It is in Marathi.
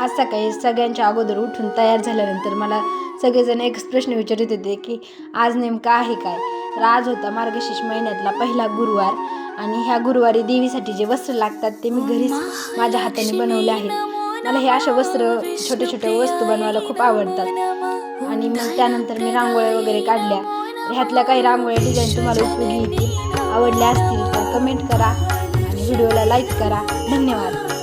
आज सकाळी सगळ्यांच्या अगोदर उठून तयार झाल्यानंतर मला सगळेजण एकच प्रश्न विचारत होते की आज नेमकं आहे काय. तर आज होता मार्गशीर्ष महिन्यातला पहिला गुरुवार आणि ह्या गुरुवारी देवीसाठी जे वस्त्र लागतात ते मी घरीच माझ्या हाताने बनवले आहेत. मला हे अशा छोट्या छोट्या वस्तू बनवायला खूप आवडतात. आणि मग त्यानंतर मी रांगोळ्या वगैरे काढल्या. ह्यातल्या काही रांगोळ्या डिझाईन तुम्हाला उपयोगी येतील, आवडल्या असतील तर कमेंट करा आणि व्हिडिओला लाईक करा. धन्यवाद.